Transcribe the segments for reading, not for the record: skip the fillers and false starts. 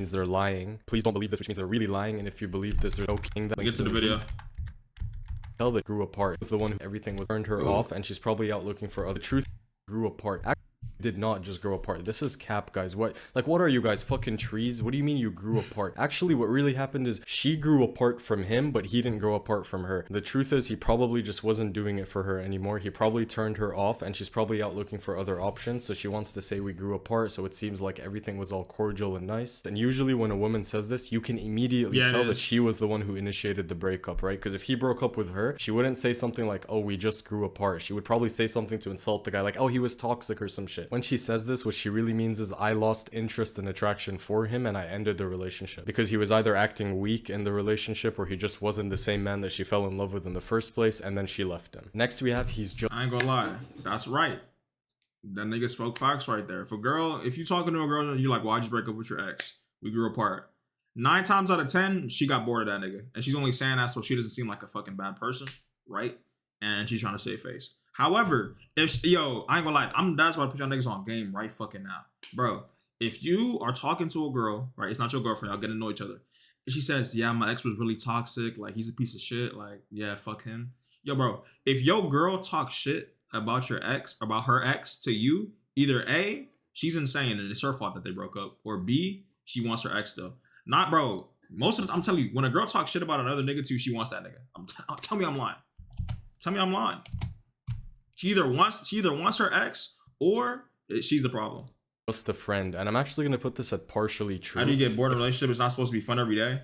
means they're lying. Please don't believe this, which means they're really lying. And if you believe this, there's no king that Get to the video. tell that grew apart. Is the one who everything was turned her off, and she's probably out looking for other truth. Grew apart. Actually, did not just grow apart. This is cap, guys. What are you guys, fucking trees? What do you mean you grew apart? Actually, what really happened is she grew apart from him, but he didn't grow apart from her. The truth is, he probably just wasn't doing it for her anymore. He probably turned her off, and she's probably out looking for other options. So she wants to say we grew apart, so it seems like everything was all cordial and nice. And usually when a woman says this, you can immediately tell that she was the one who initiated the breakup, right? Because if he broke up with her, she wouldn't say something like, oh, we just grew apart. She would probably say something to insult the guy, like, oh, he was toxic or some shit. When she says this, what she really means is I lost interest and attraction for him and I ended the relationship, because he was either acting weak in the relationship or he just wasn't the same man that she fell in love with in the first place, and then she left him. Next we have he's just... I ain't gonna lie, that's right. That nigga spoke facts right there. If you talking to a girl and you're like, why'd you break up with your ex? We grew apart. 9 times out of 10, she got bored of that nigga. And she's only saying that so she doesn't seem like a fucking bad person, right? And she's trying to save face. However, I ain't gonna lie, that's why I put y'all niggas on game right fucking now. Bro, if you are talking to a girl, right, it's not your girlfriend, y'all get to know each other, and she says, yeah, my ex was really toxic, like, he's a piece of shit, like, yeah, fuck him. Yo, bro, if your girl talks shit about your ex, about her ex to you, either A, she's insane and it's her fault that they broke up, or B, she wants her ex still. Not, bro, most of the time, I'm telling you, when a girl talks shit about another nigga to you, she wants that nigga. Tell me I'm lying. Tell me I'm lying. She either wants her ex or she's the problem. Just a friend, and I'm actually gonna put this at partially true. How do you get bored of a relationship? It's not supposed to be fun every day.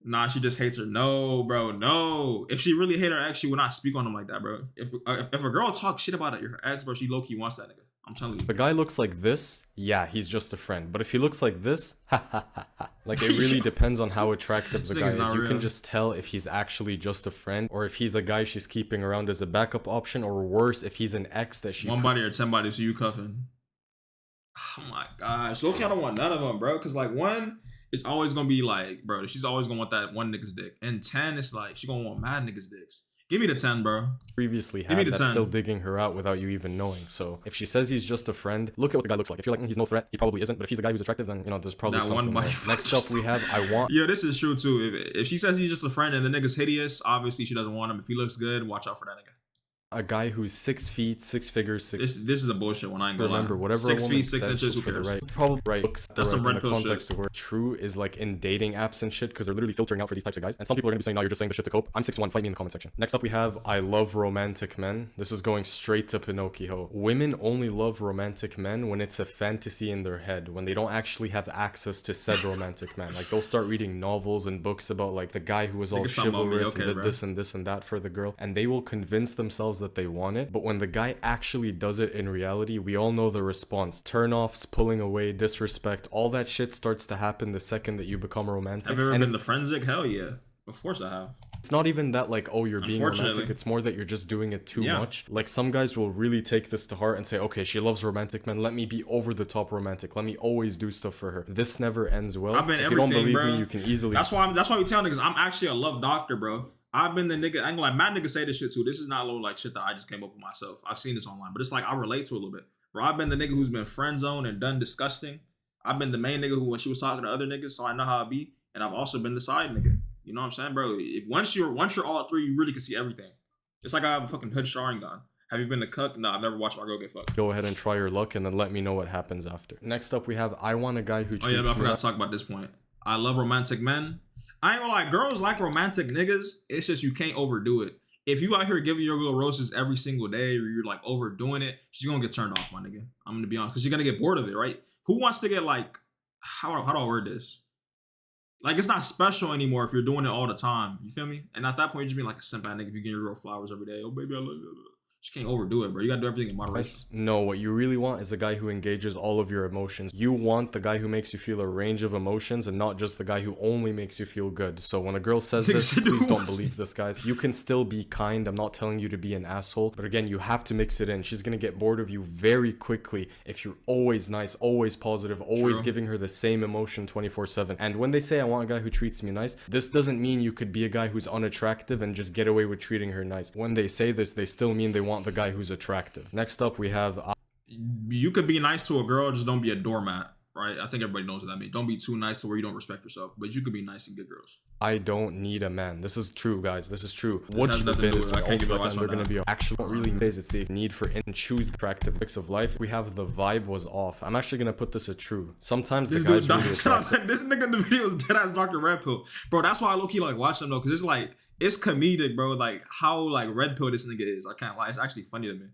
Nah, she just hates her. No, bro, no. If she really hated her ex, she would not speak on him like that, bro. If a girl talks shit about her ex, bro, she low key wants that nigga. I'm telling you. The guy looks like this, yeah, he's just a friend. But if he looks like this, ha ha ha ha. Like, it really depends on how attractive the guy is. You can just tell if he's actually just a friend, or if he's a guy she's keeping around as a backup option, or worse, if he's an ex that she... 1 body or 10 bodies, so you cuffing. Oh my gosh. Low key, I don't want none of them, bro. Because, like, 1, it's always going to be like, bro, she's always going to want that one nigga's dick. And 10, it's like, she going to want mad niggas' dicks. Give me the 10, bro. Previously had that's 10. Still digging her out without you even knowing. So if she says he's just a friend, look at what the guy looks like. If you're like, he's no threat, he probably isn't. But if he's a guy who's attractive, then, you know, there's probably that something there. Next up we have I want... Yeah, this is true too. If she says he's just a friend and the nigga's hideous, obviously she doesn't want him. If he looks good, watch out for that nigga. A guy who's 6 feet, 6 figures, 6... This is a bullshit one. I ain't gonna remember, lie. whatever 6 feet, 6 inches, who for cares? the right, probably right. That's some red pill context shit. Of where true is like in dating apps and shit, because they're literally filtering out for these types of guys. And some people are gonna be saying, no, you're just saying the shit to cope. I'm 6'1", fight me in the comment section. Next up we have I love romantic men. This is going straight to Pinocchio. Women only love romantic men when it's a fantasy in their head, when they don't actually have access to said romantic man. Like, they'll start reading novels and books about like the guy who was all chivalrous and did this and this and that for the girl, and they will convince themselves that they want it. But when the guy actually does it in reality, we all know the response. Turn-offs, pulling away, disrespect, all that shit starts to happen the second that you become romantic. Have you ever been the forensic? Hell yeah. Of course I have. It's not even that like, oh, you're being romantic. It's more that you're just doing it too much. Like, some guys will really take this to heart and say, okay, she loves romantic men. Let me be over the top romantic. Let me always do stuff for her. This never ends well. I've been if everything, you don't believe bro. me, you can easily... That's why we tell niggas, I'm actually a love doctor, bro. I've been the nigga, I ain't like, mad niggas say this shit too. This is not little like shit that I just came up with myself. I've seen this online, but it's like I relate to it a little bit. Bro, I've been the nigga who's been friend zoned and done disgusting. I've been the main nigga who, when she was talking to other niggas, so I know how it be. And I've also been the side nigga. You know what I'm saying, bro? If once you're all 3, you really can see everything. It's like I have a fucking hood showering gun. Have you been to cook? No, I've never watched my girl get fucked. Go ahead and try your luck and then let me know what happens after. Next up we have I want a guy who treats me... Oh yeah, but I forgot to talk about this point. I love romantic men. I ain't gonna lie, girls like romantic niggas. It's just you can't overdo it. If you out here giving your girl roses every single day, or you're like overdoing it, she's gonna get turned off, my nigga. I'm gonna be honest, because you're gonna get bored of it, right? Who wants to get like, how do I word this? Like, it's not special anymore if you're doing it all the time. You feel me? And at that point, you're just being like a simp nigga if you get your girl flowers every day. Oh baby, I love you. Just can't overdo it, bro. You gotta do everything in moderation. No, what you really want is a guy who engages all of your emotions. You want the guy who makes you feel a range of emotions and not just the guy who only makes you feel good. So when a girl says this, please don't believe this, guys. You can still be kind. I'm not telling you to be an asshole. But again, you have to mix it in. She's gonna get bored of you very quickly if you're always nice, always positive, always giving her the same emotion 24/7. And when they say, I want a guy who treats me nice, this doesn't mean you could be a guy who's unattractive and just get away with treating her nice. When they say this, they still mean they want the guy who's attractive. Next up we have you could be nice to a girl, just don't be a doormat. right? I think everybody knows what that means. Don't be too nice to where you don't respect yourself, but you could be nice and get girls. I don't need a man. This is true, guys. This is true. This what has you nothing been to do is with it. I can't give ultimate, advice and on they're gonna that. be actually what really is. It's the need for and choose the attractive mix of life. We have the vibe was off. I'm actually gonna put this as true. Sometimes This the guys dude, really attractive. this nigga in the video is dead ass Dr. Red Pill, bro. That's why I low key like watch them though, because it's like it's comedic, bro. Like how like red pill this nigga is. I can't lie. It's actually funny to me.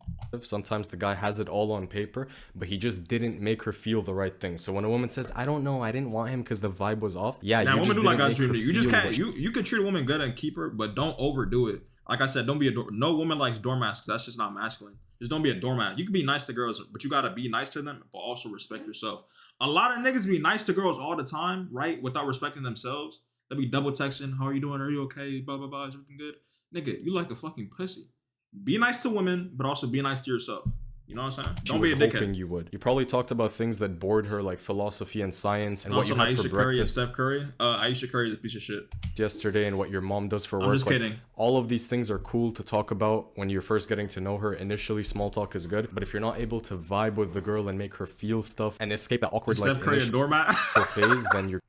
Sometimes the guy has it all on paper, but he just didn't make her feel the right thing. So when a woman says, "I don't know, I didn't want him because the vibe was off," yeah, Now, you women just do like didn't guys make her treat you. You just feel can't. You can treat a woman good and keep her, but don't overdo it. Like I said, don't be a no woman likes doormats because that's just not masculine. Just don't be a doormat. You can be nice to girls, but you gotta be nice to them, but also respect yourself. A lot of niggas be nice to girls all the time, right? Without respecting themselves. They be double texting, "How are you doing? Are you okay? Blah blah blah. Is everything good?" Nigga, you like a fucking pussy. Be nice to women, but also be nice to yourself. You know what I'm saying? Don't be a hoping dickhead. you would. You probably talked about things that bored her, like philosophy and science, and Also, what you had Aisha for Curry and breakfast Steph Curry. Aisha Curry is a piece of shit. yesterday, and what your mom does for work. I'm just Like, kidding. all of these things are cool to talk about when you're first getting to know her. Initially, small talk is good, but if you're not able to vibe with the girl and make her feel stuff and escape that awkward Steph like Curry a initial doormat. phase, then you're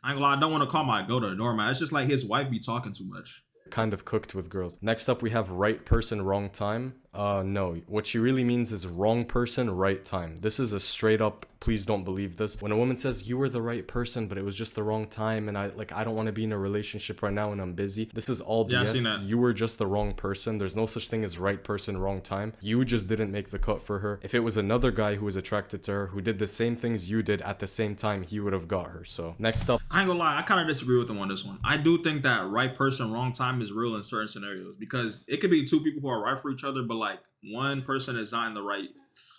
I ain't gonna lie, I don't want to call my go to a doormat. It's just like his wife be talking too much. kind of cooked with girls. Next up, we have right person, wrong time. No, what she really means is wrong person, right time. This is a straight up, please don't believe this. When a woman says you were the right person, but it was just the wrong time, and I don't want to be in a relationship right now and I'm busy. This is all BS. Yeah, I seen that. You were just the wrong person. There's no such thing as right person, wrong time. You just didn't make the cut for her. If it was another guy who was attracted to her, who did the same things you did at the same time, he would have got her. So next up, I ain't gonna lie, I kind of disagree with him on this one. I do think that right person, wrong time is real in certain scenarios because it could be two people who are right for each other, but like one person is not in the right.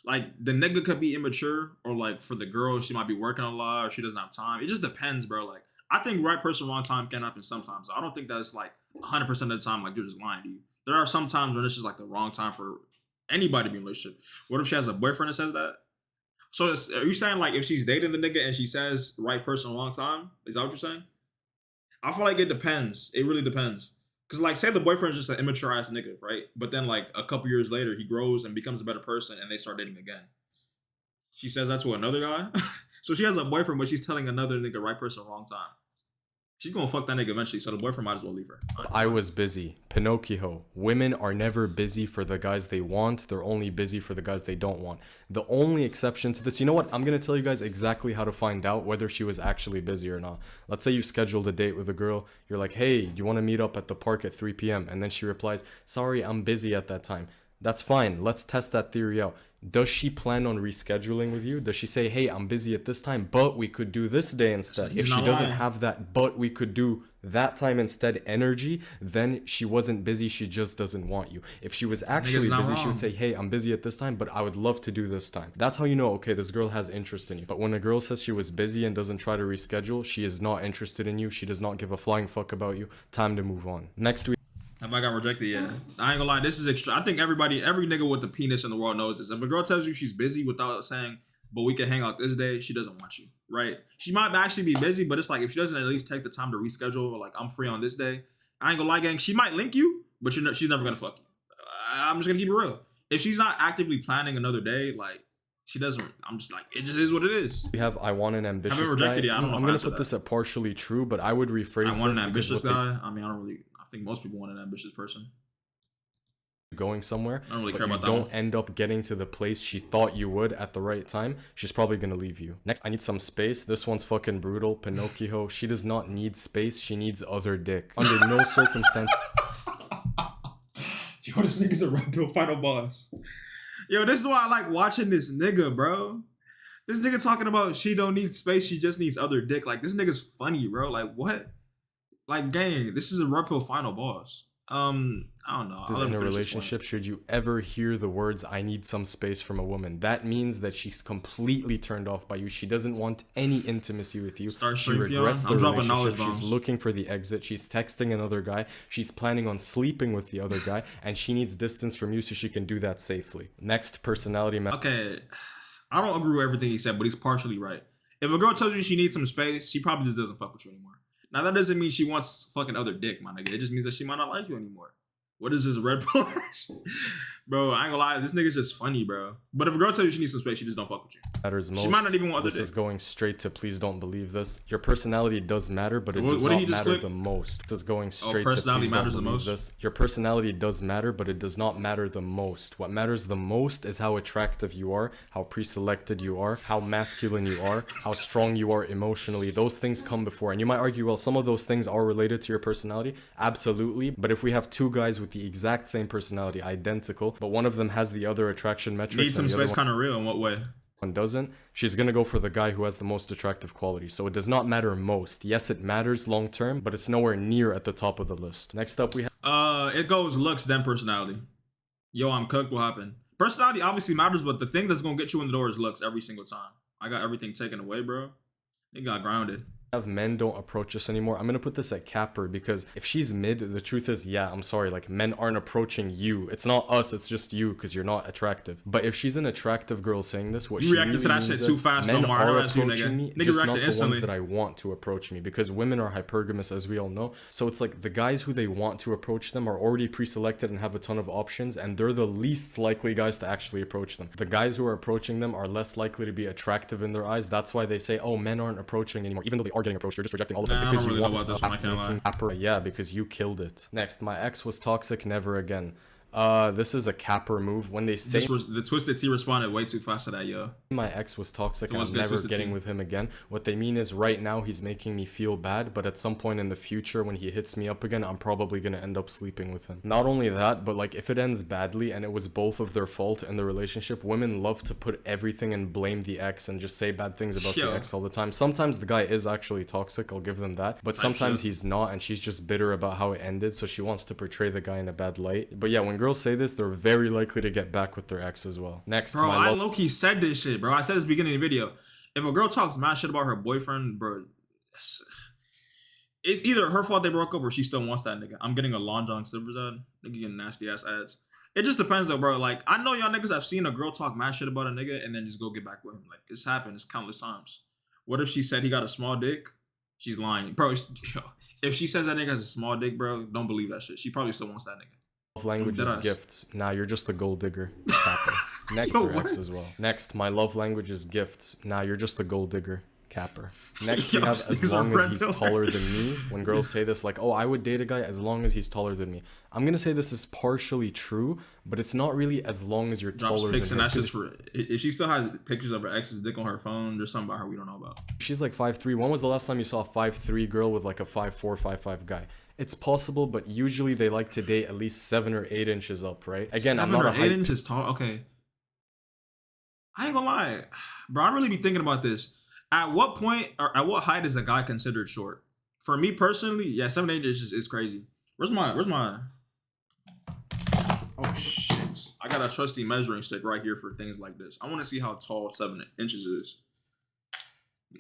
Like the nigga could be immature, or like for the girl, she might be working a lot, or she doesn't have time. It just depends, bro. Like I think right person, wrong time can happen sometimes. I don't think that's like 100% of the time. Like you're just lying to you. There are some times when it's just like the wrong time for anybody to be in a relationship. What if she has a boyfriend that says that? So are you saying like if she's dating the nigga and she says right person, wrong time? Is that what you're saying? I feel like it depends. It really depends. Cause like say the boyfriend's just an immature ass nigga, right? But then like a couple years later he grows and becomes a better person and they start dating again. She says that to another guy. So she has a boyfriend, but she's telling another nigga right person, wrong time. She's gonna fuck that nigga eventually, so the boyfriend might as well leave her. I was busy. Pinocchio. Women are never busy for the guys they want. They're only busy for the guys they don't want. The only exception to this, you know what? I'm going to tell you guys exactly how to find out whether she was actually busy or not. Let's say you scheduled a date with a girl. You're like, hey, do you want to meet up at the park at 3 p.m.? And then she replies, sorry, I'm busy at that time. That's fine. Let's test that theory out. Does she plan on rescheduling with you? Does she say, hey, I'm busy at this time, but we could do this day instead? If she doesn't have that, but we could do that time instead energy, then she wasn't busy. She just doesn't want you. If she was actually busy, she would say, hey, I'm busy at this time, but I would love to do this time. That's how you know, okay, this girl has interest in you. But when a girl says she was busy and doesn't try to reschedule, she is not interested in you. She does not give a flying fuck about you. Time to move on. Next week. Have I got rejected? Yeah. I ain't gonna lie, this is extra. I think every nigga with a penis in the world knows this. If a girl tells you she's busy without saying, but we can hang out this day, she doesn't want you, right? She might actually be busy, but it's like if she doesn't at least take the time to reschedule, or like I'm free on this day, I ain't gonna lie, gang. She might link you, but she's never gonna fuck you. I'm just gonna keep it real. If she's not actively planning another day, like she doesn't. I'm just like it just is what it is. We have I want an ambitious I've been rejected, guy. yeah, I don't know I'm if I gonna answered put this at partially true, but I would rephrase this. I want an ambitious guy. I mean, I think most people want an ambitious person. Going somewhere, I don't really but care you about that don't one. end up getting to the place she thought you would at the right time, she's probably gonna leave you. Next, I need some space. This one's fucking brutal. Pinocchio. She does not need space. She needs other dick. Under no circumstance. Yo, this nigga's a red pill final boss. Yo, this is why I like watching this nigga, bro. This nigga talking about she don't need space, she just needs other dick. Like, this nigga's funny, bro. Like, what? Like, gang, this is a red pill final boss. I don't know. In a relationship, should you ever hear the words "I need some space" from a woman, that means that she's completely turned off by you. She doesn't want any intimacy with you. She regrets the relationship. She's looking for the exit. She's texting another guy. She's planning on sleeping with the other guy, and she needs distance from you so she can do that safely. Next, personality. Okay, I don't agree with everything he said, but he's partially right. If a girl tells you she needs some space, she probably just doesn't fuck with you anymore. Now, that doesn't mean she wants fucking other dick, my nigga. It just means that she might not like you anymore. What is this, red pill? Bro, I ain't gonna lie, this nigga's just funny, bro. But if a girl tells you she needs some space, she just don't fuck with you. Matters most. She might not even want this other is dick. going straight to please don't believe this. Your personality does matter, but it What- does what did not he just matter click? the most. This is going straight to personality please don't matters the believe most? this. Your personality does matter, but it does not matter the most. What matters the most is how attractive you are, how pre-selected you are, how masculine you are, how strong you are emotionally. Those things come before. And you might argue, well, some of those things are related to your personality. Absolutely. But if we have two guys with the exact same personality, identical, but one of them has the other attraction metrics Need some and the other space kind of real. In what way? one doesn't, she's gonna go for the guy who has the most attractive quality. So it does not matter most. Yes, it matters long term, but it's nowhere near at the top of the list. Next up, we have It goes looks, then personality. Yo, I'm cooked. What happened? Personality obviously matters, but the thing that's gonna get you in the door is looks every single time. I got everything taken away, bro. It got grounded. men don't approach us anymore. I'm gonna put this at capper because if she's mid, the truth is, yeah, I'm sorry, like men aren't approaching you. It's not us, it's just you because you're not attractive. But if she's an attractive girl saying this, what You she reacted to really that shit means too is fast, men Omar. I know are that's you, approaching nigga. me, Nigga just not reacted the instantly. ones that I want to approach me because women are hypergamous, as we all know. So it's like the guys who they want to approach them are already pre-selected and have a ton of options, and they're the least likely guys to actually approach them. The guys who are approaching them are less likely to be attractive in their eyes. That's why they say, oh, men aren't approaching anymore. Even though they are getting approached, you're just rejecting all of them Nah, I because don't you really know want about this one, I can't lie. capper. Yeah, because you killed it. Next, my ex was toxic, never again. This is a capper move. When they say The Twisted T responded way too fast to that, yo. my ex was toxic and Someone's I'm good never Twisted getting Tea. with him again, what they mean is right now he's making me feel bad, but at some point in the future when he hits me up again, I'm probably gonna end up sleeping with him. Not only that, but like if it ends badly and it was both of their fault in the relationship, women love to put everything and blame the ex and just say bad things about Yo. the ex all the time. Sometimes the guy is actually toxic, I'll give them that, but sometimes shit. he's not, and she's just bitter about how it ended, so she wants to portray the guy in a bad light. But yeah, when girls say this, they're very likely to get back with their ex as well. Next, Bro, my I love low-key said this shit, bro. I said this beginning of the video. If a girl talks mad shit about her boyfriend, bro, it's either her fault they broke up or she still wants that nigga. I'm getting a Long John Silver's ad. Nigga getting nasty ass ads. It just depends though, bro. Like, I know y'all niggas have seen a girl talk mad shit about a nigga and then just go get back with him. Like, it's happened. It's countless times. What if she said he got a small dick? She's lying. Bro, if she says that nigga has a small dick, bro, don't believe that shit. She probably still wants that nigga. love language is Deadass. gifts. Nah, you're just a gold digger. Capper. Next, Yo, your ex what? as well. Next, my love language is gifts. Nah, you're just a gold digger. Capper. Next, we Yo, have these as niggas are long as red he's pill. taller than me. When girls say this, like, oh, I would date a guy as long as he's taller than me. I'm gonna say this is partially true, but it's not really as long as you're Drops taller pics than and him. that's 'Cause just for if she still has pictures of her ex's dick on her phone. There's something about her we don't know about. She's like 5'3". When was the last time you saw a 5'3" girl with like a 5'4", 5'5" guy? It's possible, but usually they like to date at least 7 or 8 inches up, right? Again, I'm 7 not or a 8 height inches tall. Okay, I ain't gonna lie, bro. I really be thinking about this. At what point or at what height is a guy considered short? For me personally, yeah, 7 8 inches is crazy. Where's my Oh shit! I got a trusty measuring stick right here for things like this. I want to see how tall 7 inches is.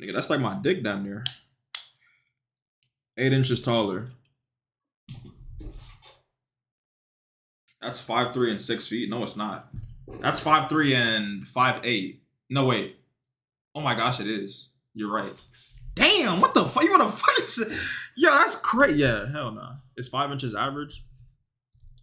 Nigga, that's like my dick down there. 8 inches taller. That's 5'3" and 6 feet. No, it's not. That's 5'3" and 5'8". No, wait. Oh my gosh, it is. You're right. Damn, what the fuck? You wanna fucking say? Yo, that's crazy. Yeah, hell no. It's 5 inches average.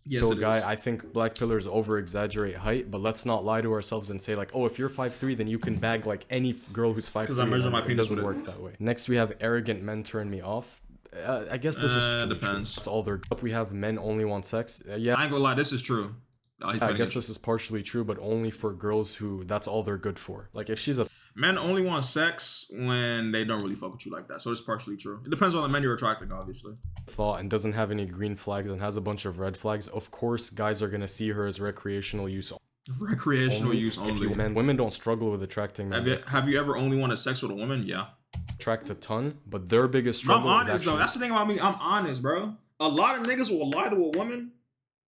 Yes, So it guy, is. I think black pillars over exaggerate height, but let's not lie to ourselves and say like, oh, if you're 5'3", then you can bag like any girl who's 5'3". 'Cause I measure my It penis doesn't with it. work that way. Next, we have arrogant men turn me off. I guess this is true. Depends. That's all they're. We have men only want sex. Yeah, I ain't gonna lie, this is true. Oh, he's I playing guess against this is partially true, but only for girls who that's all they're good for. Like if she's a you. Men only want sex when they don't really fuck with you like that. So it's partially true. It depends on the men you're attracting, obviously. thought and doesn't have any green flags and has a bunch of red flags, of course guys are gonna see her as recreational use Recreational use If only. women don't struggle with attracting men. Have you ever only wanted sex with a woman? Yeah. Attract a ton, but their biggest Bro, I'm struggle is honest though. actually That's the thing about me. I'm honest, bro. A lot of niggas will lie to a woman,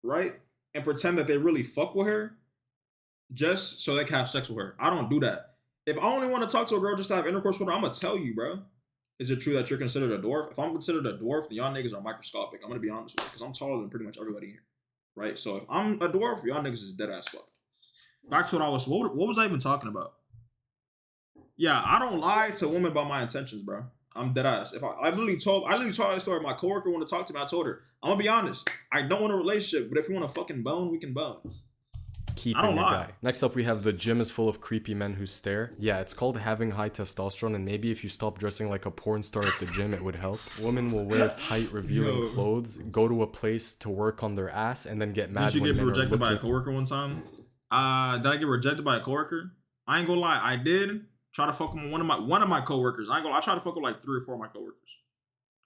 right? And pretend that they really fuck with her just so they can have sex with her. I don't do that. If I only want to talk to a girl just to have intercourse with her, I'm gonna tell you, bro. Is it true that you're considered a dwarf? If I'm considered a dwarf, then y'all niggas are microscopic. I'm gonna be honest with you, because I'm taller than pretty much everybody here. Right? So if I'm a dwarf, y'all niggas is dead ass fuck. Back to what was I even talking about? Yeah, I don't lie to women about my intentions, bro. I'm dead ass. If I literally told that story. My coworker wanted to talk to me. I told her, I'm gonna be honest. I don't want a relationship, but if you want to fucking bone, we can bone. keeping don't your lie. guy. Next up, we have the gym is full of creepy men who stare. Yeah, it's called having high testosterone, and maybe if you stop dressing like a porn star at the gym, it would help. Women will wear tight, revealing Yo. clothes, go to a place to work on their ass, and then get mad Did you when get men are rejected by a looking. coworker one time? Did I get rejected by a coworker? I ain't gonna lie, I did try to fuck with one of my coworkers. I ain't gonna lie, I tried to fuck with like 3 or 4 of my coworkers.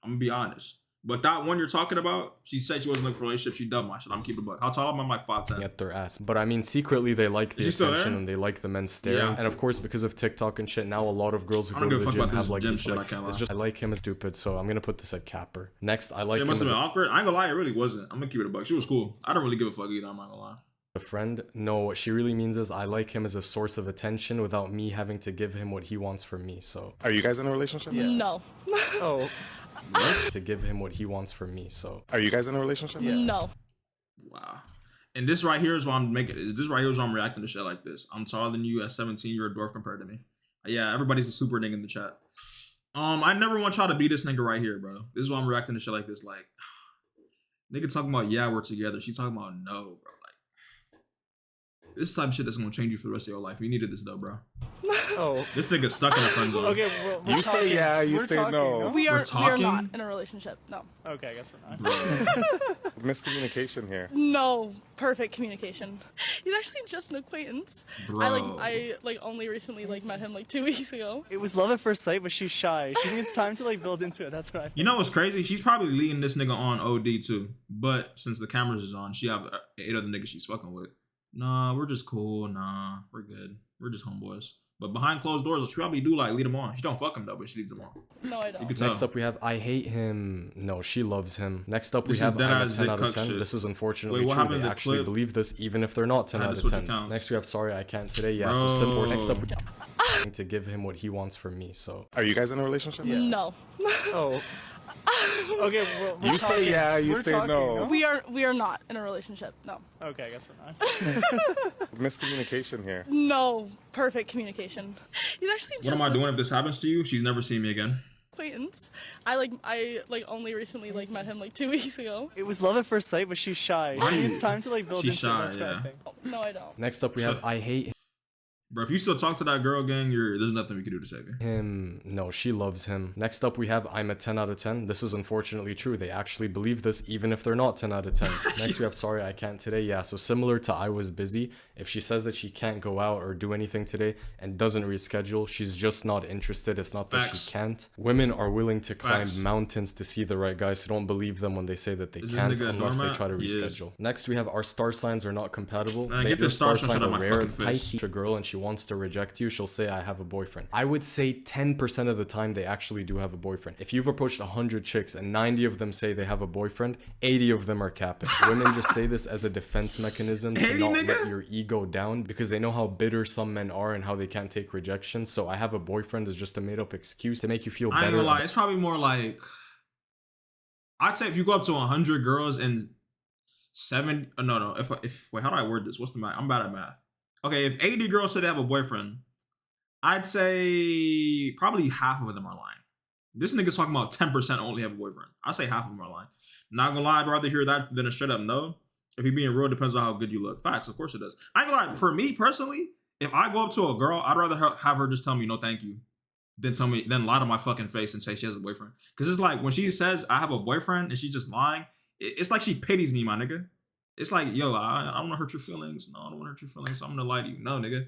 I'm gonna be honest. But that one you're talking about, she said she wasn't looking for a relationship. She dubbed my shit. I'm keeping it buck. How tall am I? I'm like 5'10". At their ass. But I mean, secretly they like the Is she still attention there? and they like the men staring. Yeah. And of course, because of TikTok and shit, now a lot of girls who I go don't to give the a fuck gym about have this like gym this, shit, like, I can't it's lie. just, I like him as stupid, so I'm gonna put this at capper. Next, I like It him must as have been awkward. I ain't gonna lie, it really wasn't. I'm gonna keep it a buck. She was cool. I don't really give a fuck either. I'm not gonna lie. a friend. No, what she really means is I like him as a source of attention without me having to give him what he wants from me. So Are you guys in a relationship? No. Oh. to give him what he wants from me. So Are you guys in a relationship? No. Wow. And this right here is why I'm making. This right here is why I'm reacting to shit like this. I'm taller than you. At 17, you're a dwarf compared to me. Yeah, everybody's a super nigga in the chat. I never want y'all to be this nigga right here, bro. This is why I'm reacting to shit like this. Like, nigga talking about yeah, we're together. She talking about no, bro. Like, this type of shit that's gonna change you for the rest of your life. You needed this though, bro. Oh. This nigga stuck in the friend zone. Okay, You say yeah, you say no. We are talking? not in a relationship. No. Okay, I guess we're not. Bro. Miscommunication here. No. Perfect communication. He's actually just an acquaintance. Bro. I only recently met him 2 weeks ago. It was love at first sight, but she's shy. She needs time to build into it. That's why. You know what's crazy? She's probably leading this nigga on OD too. But since the cameras is on, she have 8 other niggas she's fucking with. Nah, we're just cool. Nah, we're good. We're just homeboys. But behind closed doors, she probably do lead him on. She don't fuck him though, but she leads him on. No, I You don't. can tell. next up we have I hate him. No, she loves him. Next up we This is have dead I'm a ass 10 Zig out of Cuck 10. shit. This is unfortunately Wait, what true. happened They to the actually clip? believe this even if they're not 10 I had out to of switch 10. accounts. Next we have sorry I can't today. Yeah, so Bro. simple. Next up we to give him what he wants from me. So Are you guys in a relationship? No. Oh. Okay, we're You say talking. yeah, you We're say talking, no. We are not in a relationship. No. Okay, I guess we're not. Miscommunication here. No. Perfect communication. He's actually just What am I an doing if this happens to you? She's never seen me again. acquaintance. I only recently met him 2 weeks ago. It was love at first sight, but she's shy. Why She you- needs time to build She's into shy, it. That's yeah. kind of thing. No, I don't. next up we have I hate Bro, if you still talk to that girl, gang, there's nothing we can do to save you. him. No, she loves him. Next up we have I'm a 10 out of 10. This is unfortunately true. They actually believe this even if they're not 10 out of 10. Next we have sorry I can't today. Yeah, so similar to I was busy. If she says that she can't go out or do anything today and doesn't reschedule, she's just not interested. It's not that Facts. she can't. Women are willing to climb Facts. mountains to see the right guy, so don't believe them when they say that they Is this can't nigga a unless they doormat? try to He is. reschedule. Next we have our star signs are not compatible. Man, get this star sign out of my fucking face. Pisces, a girl and she wants to reject you, she'll say I have a boyfriend. I would say 10% of the time they actually do have a boyfriend. If you've approached 100 chicks and 90 of them say they have a boyfriend, 80 of them are capping. Women just say this as a defense mechanism to 80, not nigga? let your ego down because they know how bitter some men are and how they can't take rejection. So I have a boyfriend is just a made up excuse to make you feel I ain't better. gonna lie, it's probably more like, I'd say if you go up to 100 girls and 7, no, if wait, how do I word this? What's the math? I'm bad at math. Okay, if 80 girls say they have a boyfriend, I'd say probably half of them are lying. This nigga's talking about 10% only have a boyfriend. I'd say half of them are lying. Not gonna lie, I'd rather hear that than a straight up no. If you're being real, depends on how good you look. Facts, of course it does. I ain't gonna lie, for me personally, if I go up to a girl, I'd rather have her just tell me no thank you than lie to my fucking face and say she has a boyfriend. Because it's like when she says I have a boyfriend and she's just lying, it's like she pities me, my nigga. It's like, yo, I don't want to hurt your feelings. No, I don't want to hurt your feelings, so I'm gonna lie to you. No, nigga.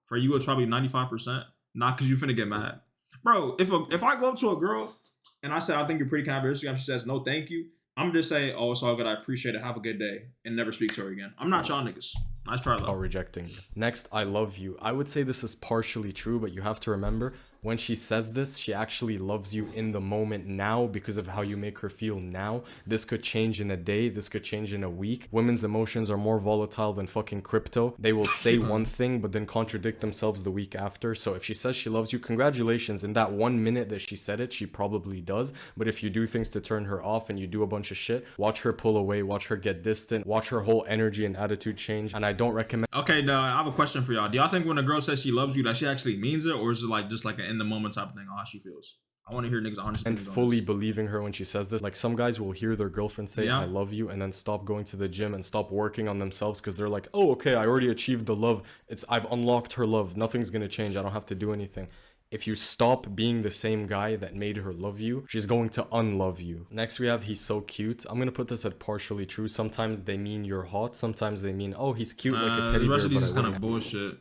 For you, it's probably 95%. Not because you finna get mad. Bro, if I go up to a girl and I say, I think you're pretty kind of Instagram, she says, no, thank you. I'm just say, oh, it's all good. I appreciate it. Have a good day. And never speak to her again. I'm not y'all niggas. Nice try, though. About rejecting you. Next, I love you. I would say this is partially true, but you have to remember when she says this, she actually loves you in the moment now because of how you make her feel now. This could change in a day. This could change in a week. Women's emotions are more volatile than fucking crypto. They will say one thing, but then contradict themselves the week after. So if she says she loves you, congratulations. In that 1 minute that she said it, she probably does. But if you do things to turn her off and you do a bunch of shit, watch her pull away, watch her get distant, watch her whole energy and attitude change. And I don't recommend. Okay, now I have a question for y'all. Do y'all think when a girl says she loves you, that she actually means it? Or is it like just like an in the moment type of thing, how she feels? I want to hear niggas honest and opinions on fully this. believing her when she says this. Like some guys will hear their girlfriend say Yeah. I love you and then stop going to the gym and stop working on themselves because they're like, oh, okay, I already achieved the love. I've unlocked her love. Nothing's gonna change. I don't have to do anything. If you stop being the same guy that made her love you, she's going to unlove you. Next we have he's so cute. I'm gonna put this at partially true. Sometimes they mean you're hot. Sometimes they mean, oh, he's cute like a teddy The rest bear. of these is But I kind of wouldn't bullshit.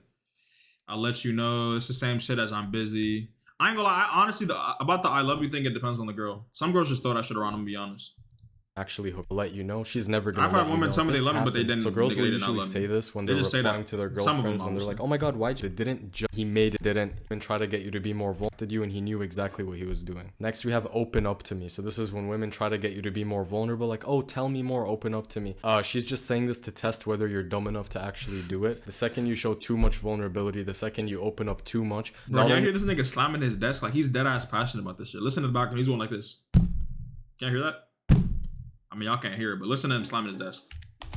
I'll let you know. It's the same shit as I'm busy. I ain't gonna lie. Honestly, about the I love you thing, it depends on the girl. Some girls just throw that shit around. I'm gonna be honest. actually hook. Let you know. She's never gonna. I've had let you women know. tell me they This love me, but they happens. didn't. So girls they will did not usually love say me. this when They they're just say that. replying to their Some of them, girlfriends when they're obviously. like, "Oh my God, why you didn't? He made it, didn't even try to get you to be more vulnerable to you, and he knew exactly what he was doing." Next, we have open up to me. So this is when women try to get you to be more vulnerable, like, "Oh, tell me more, open up to me." She's just saying this to test whether you're dumb enough to actually do it. The second you show too much vulnerability, the second you open up too much, Bro, y'all hear this nigga slamming his desk like he's dead ass passionate about this shit. Listen to the background. He's going like this. Can't hear that? I mean, y'all can't hear it, but listen to him slamming his desk.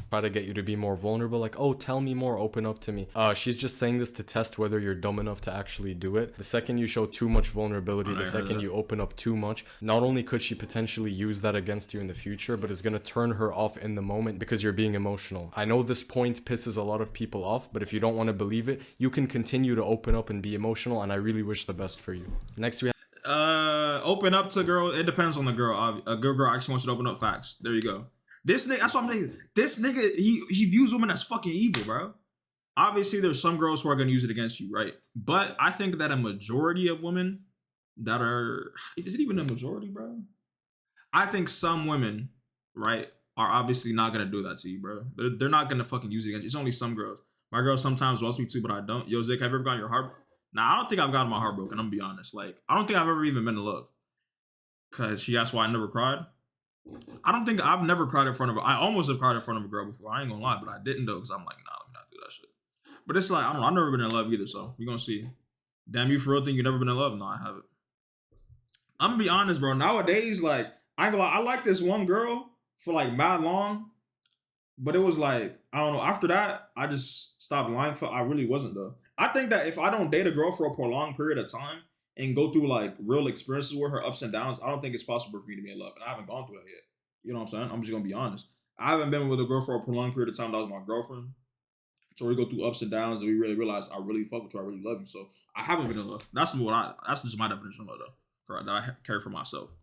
try to get you to be more vulnerable, like, "Oh, tell me more, open up to me." She's just saying this to test whether you're dumb enough to actually do it. The second you show too much vulnerability, the second you open up too much, not only could she potentially use that against you in the future, but it's gonna turn her off in the moment because you're being emotional. I know this point pisses a lot of people off, but if you don't want to believe it, you can continue to open up and be emotional, and I really wish the best for you. Next we have Open up to girl. It depends on the girl. A good girl actually wants you to open up. Facts. There you go. This nigga, that's what I'm saying. This nigga, he views women as fucking evil, bro. Obviously, there's some girls who are gonna use it against you, right? But I think that a majority of women that are, is it even a majority, bro? I think some women, right, are obviously not gonna do that to you, bro. They're not gonna fucking use it against you. It's only some girls. My girl sometimes wants me to, but I don't. Yo, Zick, have you ever gotten your heart? Nah, I don't think I've gotten my heart broken. I'm gonna be honest. Like, I don't think I've ever even been in love. Cause she asked why I never cried. I don't think I've never cried in front of her. I almost have cried in front of a girl before. I ain't gonna lie, but I didn't though, because I'm like, nah, let me not do that shit. But it's like, I don't know, I've never been in love either, so we gonna see. Damn, you for real think you never been in love? No, I haven't. I'm gonna be honest, bro. Nowadays, like, I ain't gonna lie, I like this one girl for like mad long, but it was like, I don't know, after that, I just stopped lying for I really wasn't though. I think that if I don't date a girl for a prolonged period of time and go through like real experiences with her ups and downs, I don't think it's possible for me to be in love. And I haven't gone through that yet. You know what I'm saying? I'm just gonna be honest. I haven't been with a girl for a prolonged period of time that was my girlfriend. So we go through ups and downs and we really realize I really fuck with you, I really love you. So I haven't been in love. That's just my definition of love though. That I carry for myself.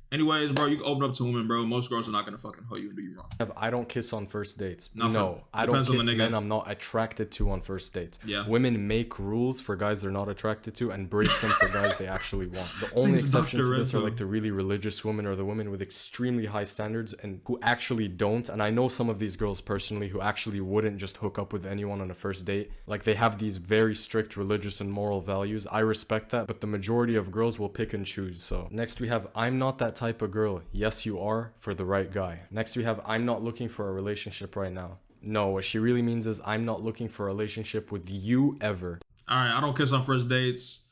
Anyways, bro, you can open up to women, bro. Most girls are not gonna fucking hug you and do you wrong. I don't kiss on first dates. Nothing. No, I don't Depends on kiss the nigga. men I'm not attracted to on first dates. Yeah. Women make rules for guys they're not attracted to and break them for guys they actually want. The only He's exceptions Dr. to this are Renzo. like the really religious women or the women with extremely high standards and who actually don't. And I know some of these girls personally who actually wouldn't just hook up with anyone on a first date. Like they have these very strict religious and moral values. I respect that, but the majority of girls will pick and choose. So next we have I'm not that type of girl. Yes, you are for the right guy. Next we have I'm not looking for a relationship right now. No, what she really means is I'm not looking for a relationship with you ever. All right, I don't kiss on first dates.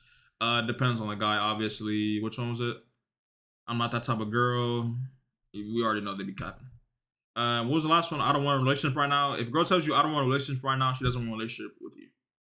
Depends on the guy, obviously. Which one was it? I'm not that type of girl. We already know they be capping. What was the last one? I don't want a relationship right now. If a girl tells you I don't want a relationship right now, she doesn't want a relationship with you.